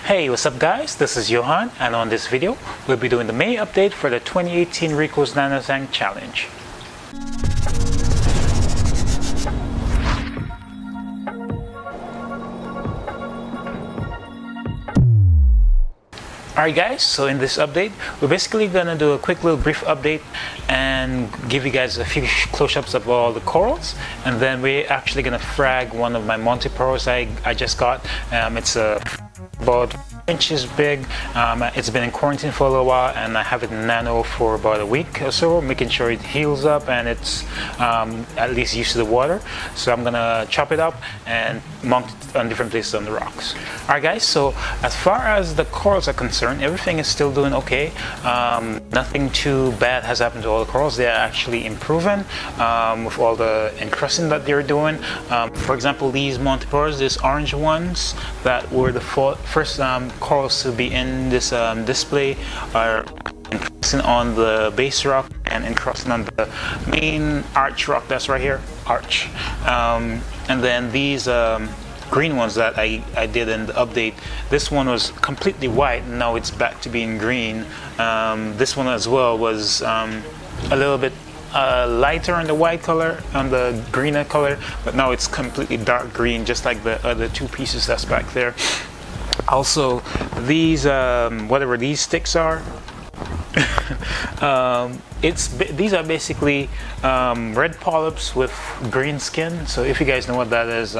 Hey, what's up guys? This is Johan, and on this video, we'll be doing the May update for the 2018 Rico's Nano Tank Challenge. Alright guys, so in this update, we're basically gonna do a quick little brief update and give you guys a few close-ups of all the corals, and then we're actually gonna frag one of my Monty pearls I just got. It's about inches big. It's been in quarantine for a little while, and I have it in nano for about a week or so, making sure it heals up and it's at least used to the water. So I'm gonna chop it up and mount it on different places on the rocks. Alright guys, so as far as the corals are concerned, everything is still doing okay. Nothing too bad has happened to all the corals. They're actually improving with all the encrusting that they're doing. For example, these Monty pearls, these orange ones that were the first corals to be in this display, are encrusting on the base rock and encrusting on the main arch rock that's right here, arch. And then these green ones that I did in the update, this one was completely white and now it's back to being green. This one as well was a little bit lighter on the white color, on the greener color, but now it's completely dark green, just like the other two pieces that's back there. Also, these whatever these sticks are, these are basically red polyps with green skin. So if you guys know what that is,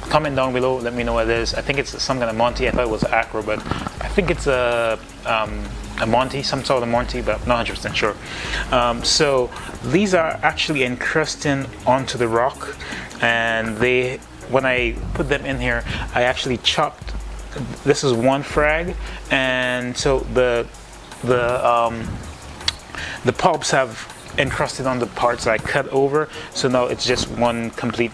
comment down below, let me know what it is. I think it's some kind of Monty. I thought it was acro, but I think it's a Monty, some sort of Monty, but I'm not 100% sure. So these are actually encrusting onto the rock, and when I put them in here, I actually chopped. This is one frag, and so the polyps have encrusted on the parts I cut over, so now it's just one complete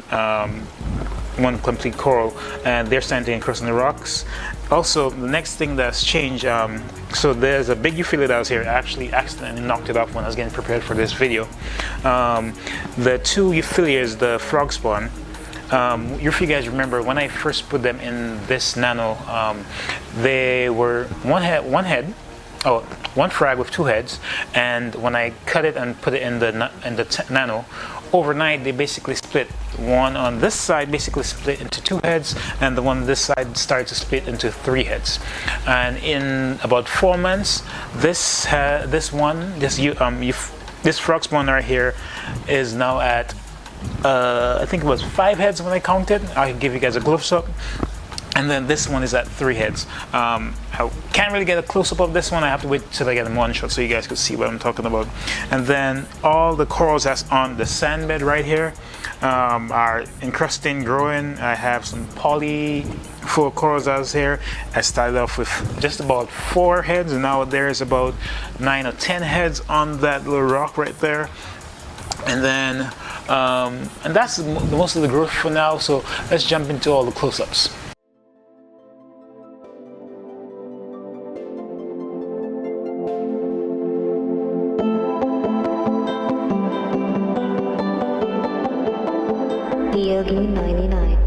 coral, and they're starting to encrust on the rocks. Also, the next thing that's changed, so there's a big euphyllia that was here. I actually accidentally knocked it off when I was getting prepared for this video. The two euphyllias, the frog spawn, if you guys remember, when I first put them in this nano, they were one frag with two heads, and when I cut it and put it in the nano, overnight they basically split. One on this side basically split into two heads, and the one on this side started to split into three heads. And in about 4 months, this frog spawn right here is now at I think it was 5 heads when I counted. I'll give you guys a close-up. And then this one is at 3 heads. I can't really get a close-up of this one. I have to wait till I get in one shot so you guys can see what I'm talking about. And then all the corals that's on the sand bed right here are encrusting, growing. I have some poly full corals out here. I started off with just about 4 heads, and now there's about 9 or 10 heads on that little rock right there. And then and that's most of the growth for now, so let's jump into all the close-ups. Yogi 99.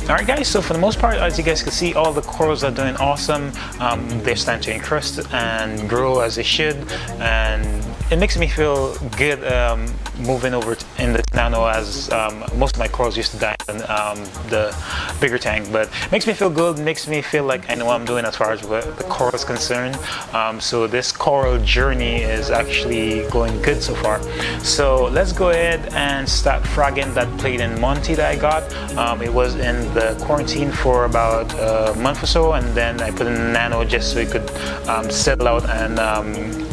Alright guys, so for the most part, as you guys can see, all the corals are doing awesome. They're starting to encrust and grow as they should, and it makes me feel good moving over in the nano, as most of my corals used to die in the bigger tank, but it makes me feel good, makes me feel like I know what I'm doing as far as what the coral is concerned. So this coral journey is actually going good so far. So let's go ahead and start fragging that Platin Monty that I got. It was in the quarantine for about a month or so, and then I put in the nano just so it could settle out and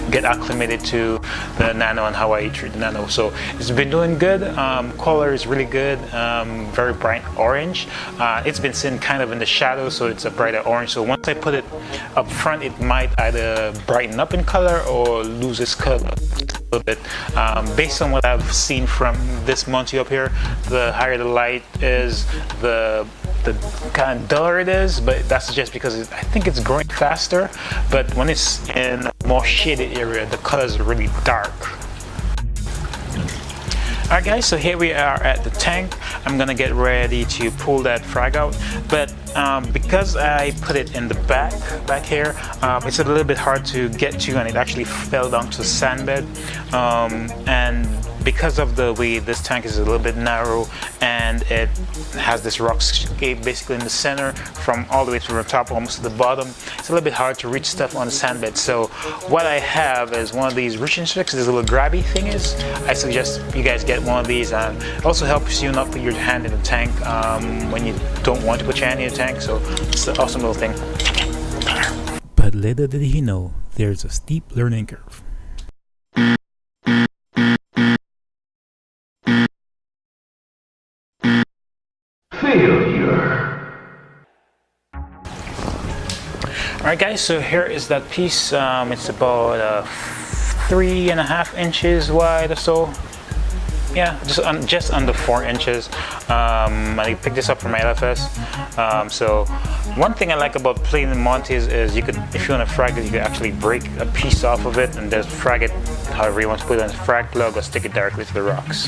get acclimated to the nano and how I treat the nano. So it's been doing good. Color is really good, very bright orange. It's been sitting kind of in the shadow, so it's a brighter orange. So once I put it up front, it might either brighten up in color or lose its color a little bit. Based on what I've seen from this Monty up here, the higher the light is, the kind of duller it is, but that's just because I think it's growing faster. But when it's in a more shaded area, the colors are really dark. Alright guys, so here we are at the tank. I'm gonna get ready to pull that frag out, but because I put it in the back here, it's a little bit hard to get to, and it actually fell down to the sand bed, and because of the way this tank is a little bit narrow and it has this rock scape basically in the center from all the way to the top almost to the bottom, it's a little bit hard to reach stuff on the sand bed. So what I have is one of these reaching sticks, this little grabby thing is. I suggest you guys get one of these, and it also helps you not put your hand in the tank when you don't want to put your hand in the tank, so it's an awesome little thing. But little did he know, there's a steep learning curve. Alright guys, so here is that piece. It's about 3.5 inches wide or so. Yeah, just under 4 inches. I picked this up from my LFS. So one thing I like about Platin Montes is you could, if you want to frag it, you could actually break a piece off of it and just frag it however you want to put it on a frag plug or stick it directly to the rocks.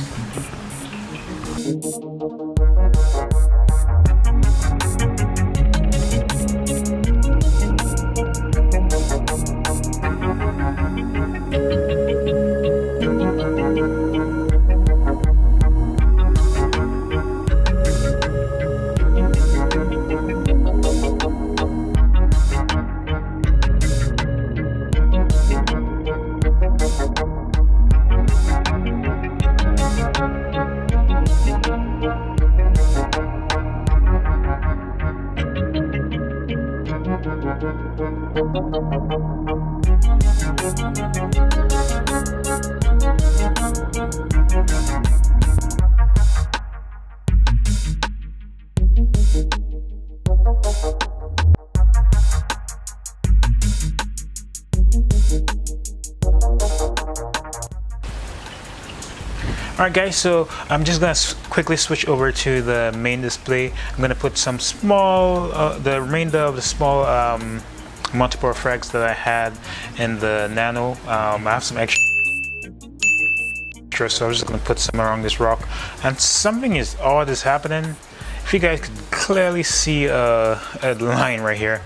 Alright guys, so I'm just gonna quickly switch over to the main display. I'm gonna put some small, the remainder of the small multiple frags that I had in the nano. I have some extra, so I'm just gonna put some around this rock. And something is odd is happening. If you guys could clearly see a line right here,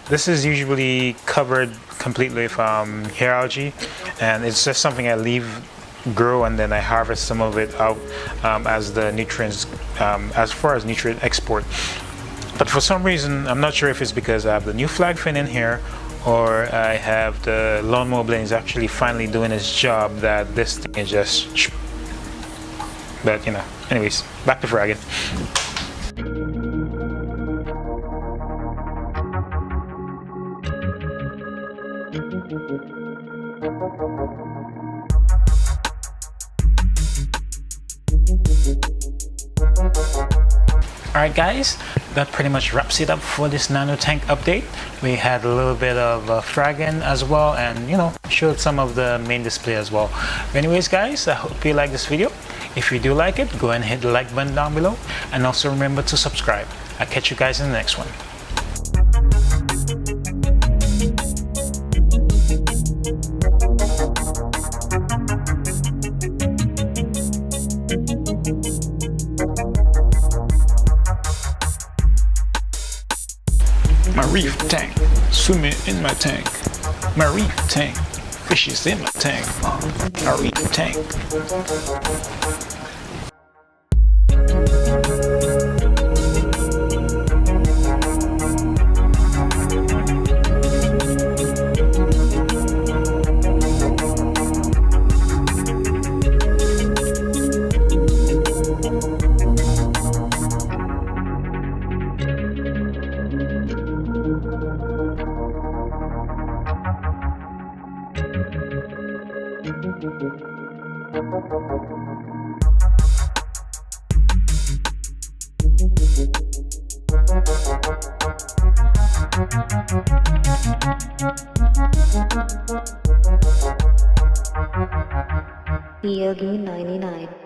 this is usually covered completely with hair algae, and it's just something I leave grow, and then I harvest some of it out as the nutrients, as far as nutrient export. But for some reason, I'm not sure if it's because I have the new flag fin in here, or I have the lawnmower blade is actually finally doing its job, that this thing is just, but you know, anyways, back to fragging. Alright guys, that pretty much wraps it up for this nano tank update. We had a little bit of fragging as well, and you know, showed some of the main display as well. Anyways guys, I hope you like this video. If you do like it, go ahead and hit the like button down below, and also remember to subscribe. I'll catch you guys in the next one. reef tank, swimming in my tank. My reef tank, fishes in my tank. My reef tank. Yogi 99.